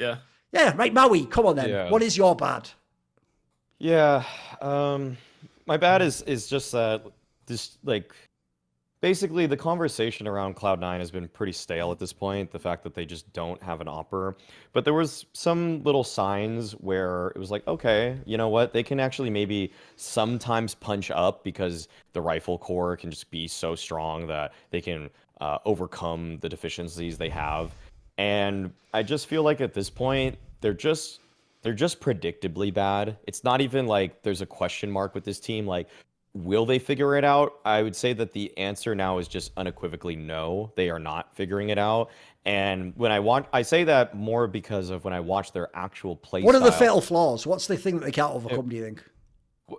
Yeah. Yeah, right, Maui, come on then. Yeah. What is your bad? Yeah, my bad is just that this like basically the conversation around Cloud9 has been pretty stale at this point. The fact that they just don't have an AWPer, but there was some little signs where it was like, okay, you know what? They can actually maybe sometimes punch up because the rifle core can just be so strong that they can overcome the deficiencies they have. And I just feel like at this point they're just predictably bad. It's not even like there's a question mark with this team. Like, will they figure it out? I would say that the answer now is just unequivocally no. They are not figuring it out. And when I say that more because of when I watch their actual play What are the style. fatal flaws? What's the thing that they can't overcome, do you think?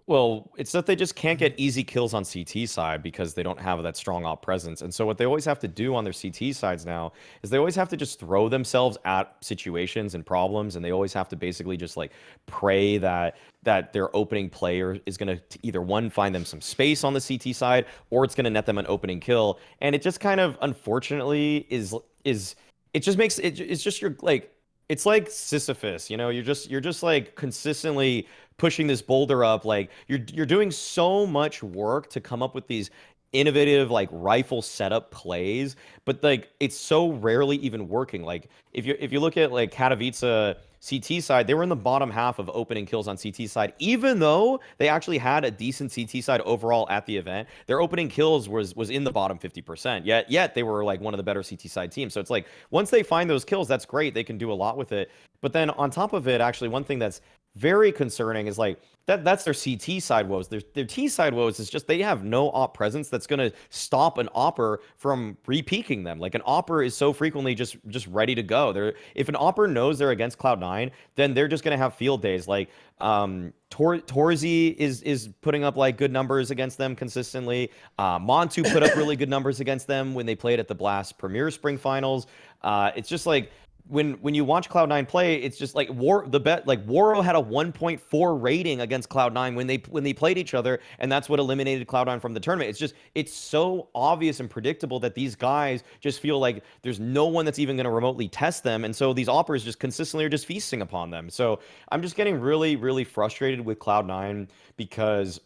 Well, it's that they just can't get easy kills on CT side because they don't have that strong op presence. And so what they always have to do on their CT sides now is they always have to just throw themselves at situations and problems, and they always have to basically just like pray that their opening player is going to either one find them some space on the CT side, or it's going to net them an opening kill. And it just kind of unfortunately is it just makes it's just your like it's like Sisyphus, you know, you're just like consistently pushing this boulder up. Like you're doing so much work to come up with these innovative like rifle setup plays, but like it's so rarely even working. Like if you look at like Katowice CT side, they were in the bottom half of opening kills on CT side, even though they actually had a decent CT side overall at the event. Their opening kills was in the bottom 50%. Yet they were like one of the better CT side teams. So it's like once they find those kills, that's great. They can do a lot with it. But then on top of it, actually, one thing that's very concerning is like that's their CT side woes. Their T side woes is just they have no op presence that's going to stop an opper from re-peaking them. Like an opper is so frequently just ready to go. If an opper knows they're against Cloud9, then they're just going to have field days. Like Torzi is putting up like good numbers against them consistently. Montu put up really good numbers against them when they played at the Blast Premier Spring Finals. It's just like when you watch Cloud9 play, it's just like Waro had a 1.4 rating against Cloud9 when they played each other, and that's what eliminated Cloud9 from the tournament. It's so obvious and predictable that these guys just feel like there's no one that's even going to remotely test them, and so these operas just consistently are just feasting upon them. So I'm just getting really, really frustrated with Cloud9 because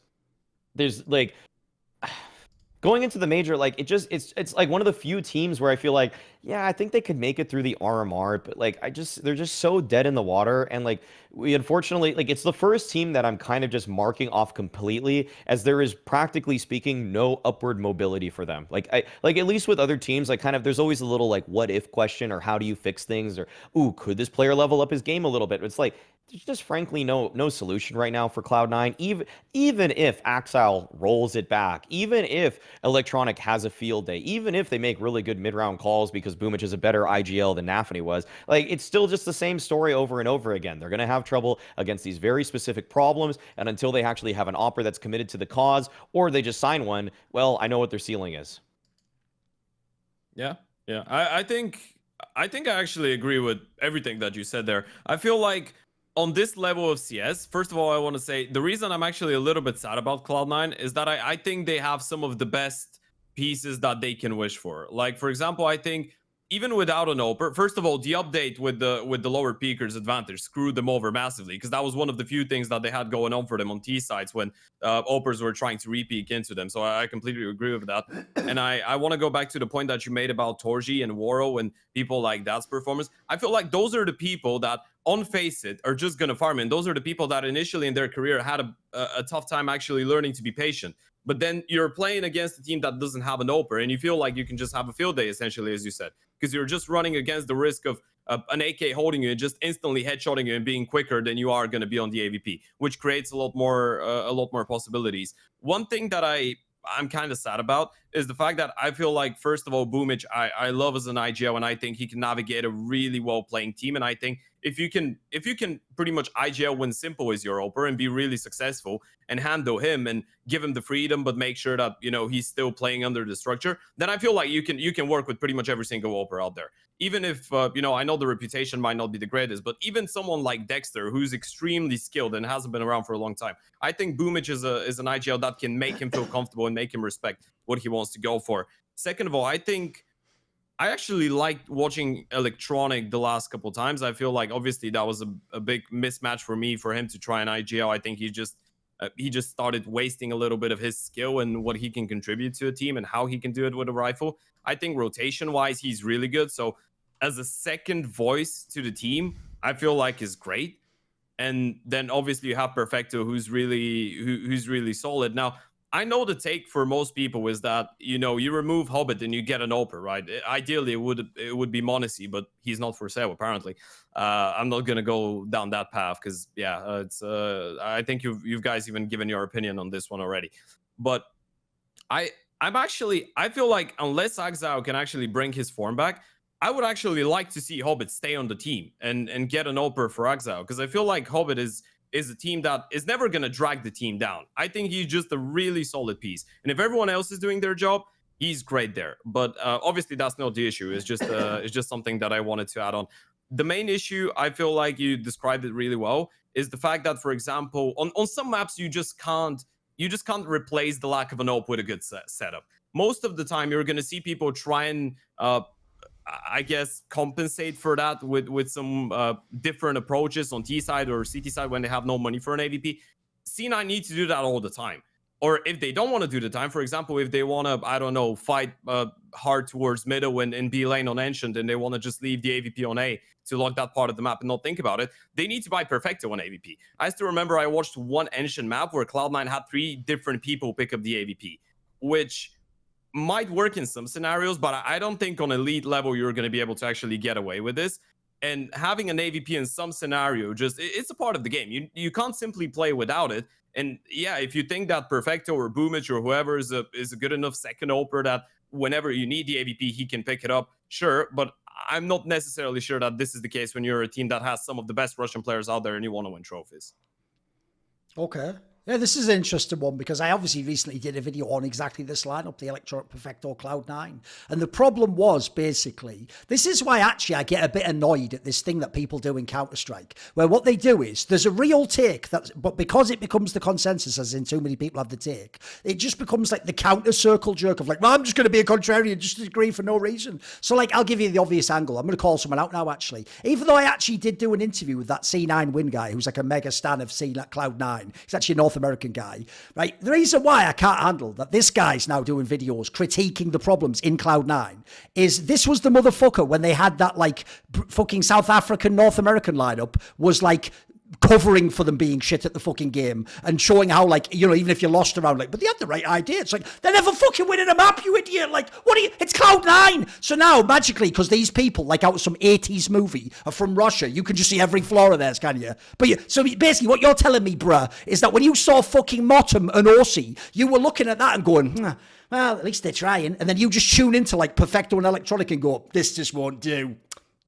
there's like going into the major, like it's like one of the few teams where I feel like, yeah, I think they could make it through the RMR, but like they're just so dead in the water. And like we unfortunately, like it's the first team that I'm kind of just marking off completely, as there is practically speaking no upward mobility for them. Like at least with other teams, like kind of there's always a little like what if question, or how do you fix things, or ooh, could this player level up his game a little bit? It's like there's just frankly no solution right now for Cloud9. Even if Axile rolls it back, even if Electronic has a field day, even if they make really good mid-round calls because Boomich is a better IGL than Nafany was, like it's still just the same story over and over again. They're going to have trouble against these very specific problems, and until they actually have an opera that's committed to the cause, or they just sign one, well, I know what their ceiling is. Yeah. I think I actually agree with everything that you said there. I feel like on this level of CS, first of all, I want to say the reason I'm actually a little bit sad about Cloud9 is that I think they have some of the best pieces that they can wish for. Like, for example, I think even without an AWPer, first of all, the update with the lower peakers advantage screwed them over massively, because that was one of the few things that they had going on for them on T sides when AWPers were trying to re-peak into them. So I completely agree with that. And I want to go back to the point that you made about Torji and Waro and people like that's performance. I feel like those are the people that on face it are just going to farm in. Those are the people that initially in their career had a tough time actually learning to be patient. But then you're playing against a team that doesn't have an AWPer, and you feel like you can just have a field day, essentially, as you said, because you're just running against the risk of an AK holding you and just instantly headshotting you and being quicker than you are going to be on the AWP, which creates a lot more possibilities. One thing that I'm kind of sad about is the fact that I feel like, first of all, Boomich, I love as an IGL, and I think he can navigate a really well playing team. And I think if you can pretty much IGL when simple is your AWPer and be really successful and handle him and give him the freedom, but make sure that, you know, he's still playing under the structure, then I feel like you can work with pretty much every single AWPer out there. Even if, you know, I know the reputation might not be the greatest, but even someone like Dexter, who's extremely skilled and hasn't been around for a long time, I think Boomich is an IGL that can make him feel comfortable and make him respect what he wants to go for. Second of all, I think I actually liked watching Electronic the last couple times. I feel like obviously that was a big mismatch for me for him to try an IGL. I think he just started wasting a little bit of his skill and what he can contribute to a team and how he can do it with a rifle. I think rotation wise, he's really good. So as a second voice to the team, I feel like is great. And then obviously you have Perfecto, who's really solid. Now, I know the take for most people is that, you know, you remove Hobbit and you get an AWPer, right? Ideally, it would be Monacy, but he's not for sale apparently. I'm not gonna go down that path because yeah, it's I think you've guys even given your opinion on this one already. But I feel like unless Axao can actually bring his form back, I would actually like to see Hobbit stay on the team and get an AWPer for Axao, because I feel like Hobbit is a team that is never going to drag the team down. I think he's just a really solid piece. And if everyone else is doing their job, he's great there. But obviously, that's not the issue. It's just something that I wanted to add on. The main issue, I feel like you described it really well, is the fact that, for example, on some maps, you just can't replace the lack of an AWP with a good setup. Most of the time, you're going to see people try and I guess compensate for that with some different approaches on T side or CT side when they have no money for an AWP. C9 need to do that all the time. Or if they don't want to do the time, for example, if they want to, I don't know, fight hard towards middle and B lane on Ancient, and they want to just leave the AWP on A to lock that part of the map and not think about it, they need to buy Perfecto on AWP. I still remember I watched one Ancient map where Cloud9 had 3 different people pick up the AWP, which might work in some scenarios, but I don't think on elite level you're going to be able to actually get away with this. And having an AWP in some scenario, it's a part of the game. You can't simply play without it. And yeah, if you think that Perfecto or Boomich or whoever is a good enough second AWPer that whenever you need the AWP, he can pick it up, sure. But I'm not necessarily sure that this is the case when you're a team that has some of the best Russian players out there and you want to win trophies. Okay. Yeah, this is an interesting one because I obviously recently did a video on exactly this lineup, the Electronic Perfecto Cloud9. And the problem was basically, this is why actually I get a bit annoyed at this thing that people do in Counter-Strike, where what they do is there's a real take, but because it becomes the consensus, as in too many people have the take, it just becomes like the counter circle jerk of like, well, I'm just going to be a contrarian, just agree for no reason. So like, I'll give you the obvious angle. I'm going to call someone out now, actually. Even though I actually did do an interview with that C9 win guy, who's like a mega stan of Cloud9. He's actually a North American guy, right? The reason why I can't handle that this guy's now doing videos critiquing the problems in Cloud9 is this was the motherfucker when they had that like fucking South African North American lineup was like covering for them being shit at the fucking game and showing how, like, you know, even if you lost around, like, but they had the right idea. It's like, they're never fucking winning a map, you idiot. Like, what are you? It's Cloud9. So now, magically, because these people, like out of some 80s movie, are from Russia, you can just see every flaw of theirs, can you? But so basically, what you're telling me, bruh, is that when you saw fucking Motum and Orsi, you were looking at that and going, well, at least they're trying. And then you just tune into, like, Perfecto and Electronic and go, this just won't do.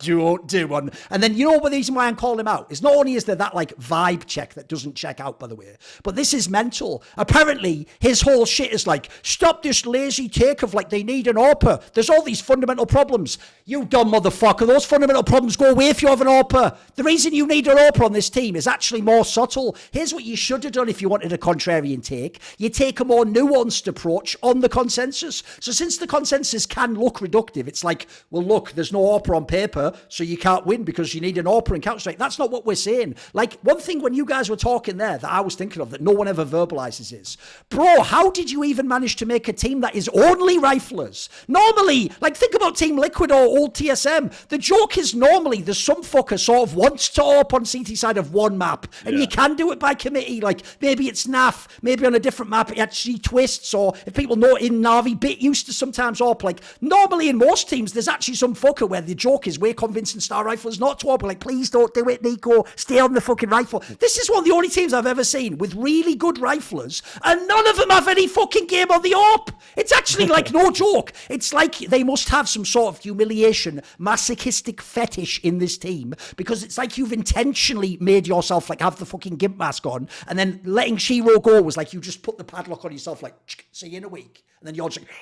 Do one. And then you know what the reason why I'm calling him out is not only is there that like vibe check that doesn't check out, by the way, but this is mental. Apparently his whole shit is like, stop this lazy take of like they need an AWPer. There's all these fundamental problems. You dumb motherfucker. Those fundamental problems go away if you have an AWPer. The reason you need an AWPer on this team is actually more subtle. Here's what you should have done if you wanted a contrarian take. You take a more nuanced approach on the consensus. So since the consensus can look reductive, it's like, well, look, there's no AWPer on paper, so you can't win because you need an AWPer in Counter-Strike. That's not what we're saying. Like, one thing when you guys were talking there that I was thinking of that no one ever verbalizes is, bro, how did you even manage to make a team that is only riflers? Normally, like, think about Team Liquid or old TSM. The joke is normally there's some fucker sort of wants to AWP on CT side of one map, and you can do it by committee. Like, maybe it's NAF, maybe on a different map it actually twists, or if people know in Navi, Bit used to sometimes AWP. Like, normally in most teams, there's actually some fucker where the joke is we're convincing star riflers not to AWP. Like, please don't do it, Nico. Stay on the fucking rifle. This is one of the only teams I've ever seen with really good riflers, and none of them have any fucking game on the AWP. It's actually like no joke. It's like they must have some sort of humiliation, masochistic fetish in this team, because it's like you've intentionally made yourself like have the fucking gimp mask on, and then letting Shiro go was like you just put the padlock on yourself, like, see you in a week, and then you're just like,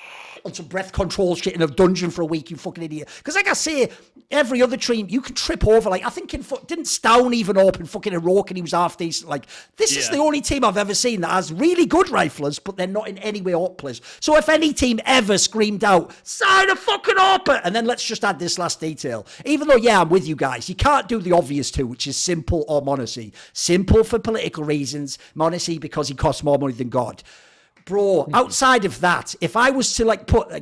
on some breath control shit in a dungeon for a week, you fucking idiot. Because like I say, every other team, you can trip over. Like, I think didn't Stown even open fucking Heroic and he was half decent? Like, this is the only team I've ever seen that has really good riflers, but they're not in any way AWP players. So if any team ever screamed out, sign a fucking AWPer, and then let's just add this last detail. Even though, yeah, I'm with you guys, you can't do the obvious two, which is Simple or Monacy. Simple for political reasons, Monacy because he costs more money than God. Bro, outside of that, if I was to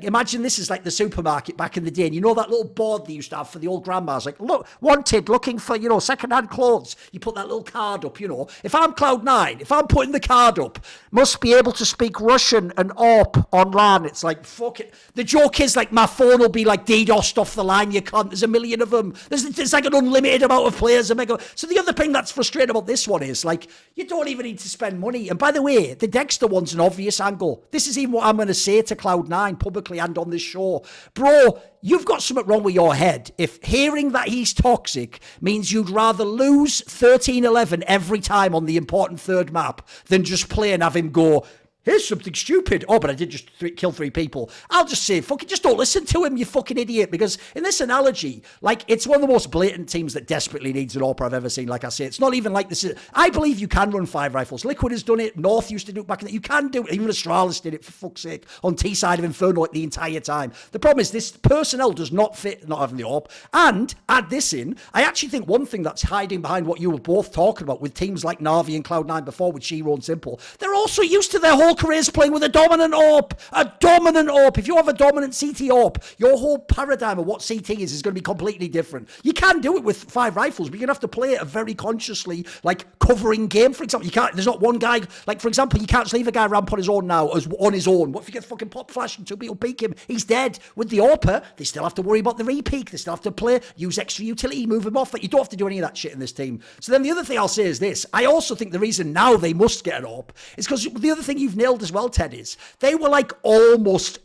imagine this is like the supermarket back in the day, and you know that little board they used to have for the old grandmas, like, look, wanted, looking for, second-hand clothes. You put that little card up, If I'm Cloud9, if I'm putting the card up, must be able to speak Russian and AWP online. It's like, fuck it. The joke is, like, my phone will be, like, DDoSed off the line, you can't. There's a million of them. There's like an unlimited amount of players. So the other thing that's frustrating about this one is, like, you don't even need to spend money. And by the way, the Dexter one's an obvious angle. This is even what I'm going to say to Cloud9 publicly and on this show. Bro, you've got something wrong with your head if hearing that he's toxic means you'd rather lose 13-11 every time on the important third map than just play and have him go, here's something stupid. Oh, but I did just kill 3 people. I'll just say, fucking, just don't listen to him, you fucking idiot. Because in this analogy, like, it's one of the most blatant teams that desperately needs an AWPer I've ever seen. Like I say, it's not even like this. I believe you can run 5 rifles. Liquid has done it. North used to do it back in the. You can do it. Even Astralis did it, for fuck's sake, on T side of Inferno like the entire time. The problem is this personnel does not fit not having the AWP. And add this in, I actually think one thing that's hiding behind what you were both talking about with teams like Na'Vi and Cloud9 before with Shiro and Simple, they're also used to their whole careers playing with a dominant AWP. A dominant AWP. If you have a dominant CT AWP, your whole paradigm of what CT is going to be completely different. You can do it with 5 rifles, but you're going to have to play it a very consciously, like, covering game, for example. There's not one guy, like, for example, you can't just leave a guy ramp on his own now as on his own. What if you get fucking pop flash and 2 people peek him? He's dead. With the AWPer, they still have to worry about the re-peek. They still have to use extra utility, move him off. Like, you don't have to do any of that shit in this team. So then the other thing I'll say is this. I also think the reason now they must get an AWP is because the other thing you've nailed as well, Ted, is they were like almost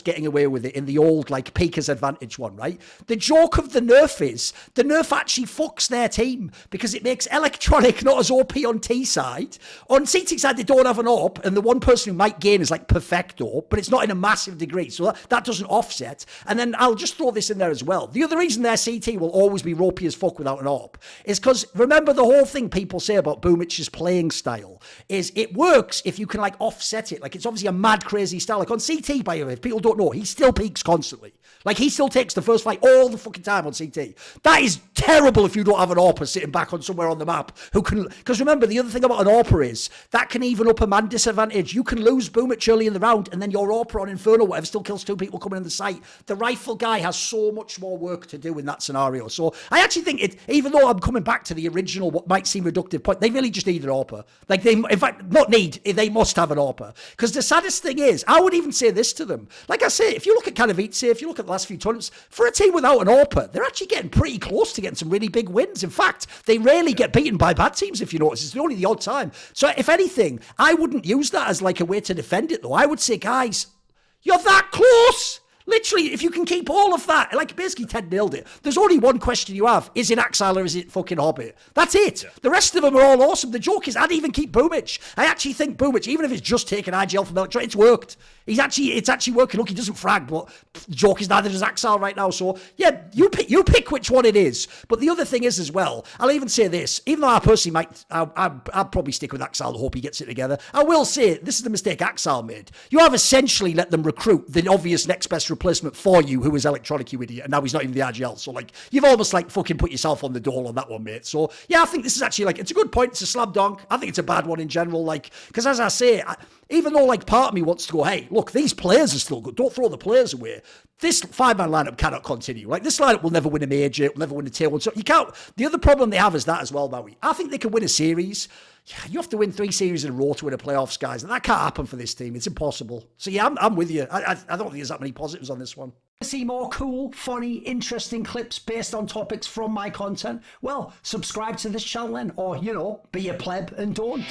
getting away with it in the old like Peekers advantage one, right? The joke of the nerf is the nerf actually fucks their team because it makes Electronic not as OP on T side. On CT side, they don't have an AWP, and the one person who might gain is like Perfecto, but it's not in a massive degree, so that doesn't offset. And then I'll just throw this in there as well. The other reason their CT will always be ropey as fuck without an AWP is because remember the whole thing people say about Boomich's playing style is it works if you can like offset it. Like it's obviously a mad crazy style. Like on CT, by the way, if people don't know, he still peaks constantly. Like he still takes the first fight all the fucking time on CT. That is terrible if you don't have an AWPer sitting back on somewhere on the map who can, because remember the other thing about an AWPer is that can even up a man disadvantage. You can lose Boomich early in the round and then your AWPer on Inferno whatever still kills 2 people coming in the site. The rifle guy has so much more work to do in that scenario. So I actually think it, even though I'm coming back to the original what might seem reductive point, they really just need an AWPer. Like they, in fact, not need, they must have an AWPer. Because the saddest thing is, I would even say this to them. Like I say, if you look at Katowice, if you look at the last few tournaments, for a team without an AWPer, they're actually getting pretty close to getting some really big wins. In fact, they rarely get beaten by bad teams, if you notice. It's only the odd time. So if anything, I wouldn't use that as like a way to defend it, though. I would say, guys, you're that close. Literally, if you can keep all of that, like basically Ted nailed it. There's only one question you have. Is it Axile or is it fucking Hobbit? That's it. Yeah. The rest of them are all awesome. The joke is I'd even keep Boomich. I actually think Boomich, even if it's just taking IGL from Electro, it's worked. It's actually working. Look, he doesn't frag, but the joke is neither does Axile right now. So yeah, you pick which one it is. But the other thing is as well, I'll even say this, even though I personally might, I'll probably stick with Axile. I hope he gets it together. I will say, this is the mistake Axile made. You have essentially let them recruit the obvious next best replacement for you, who was Electronic, you idiot, and now he's not even the RGL. So like, you've almost like fucking put yourself on the dole on that one, mate. So yeah, I think this is actually like, it's a good point. It's a slam dunk. I think it's a bad one in general. Like, because as I say, even though like part of me wants to go, hey, look, these players are still good. Don't throw the players away. This 5-man lineup cannot continue. Like this lineup will never win a major. It will never win a tier 1. So you can't. The other problem they have is that as well, Maui. I think they can win a series. Yeah, you have to win 3 series in a row to win a playoffs, guys. And that can't happen for this team. It's impossible. So yeah, I'm with you. I don't think there's that many positives on this one. See more cool, funny, interesting clips based on topics from my content? Well, subscribe to this channel then, or, be a pleb and don't.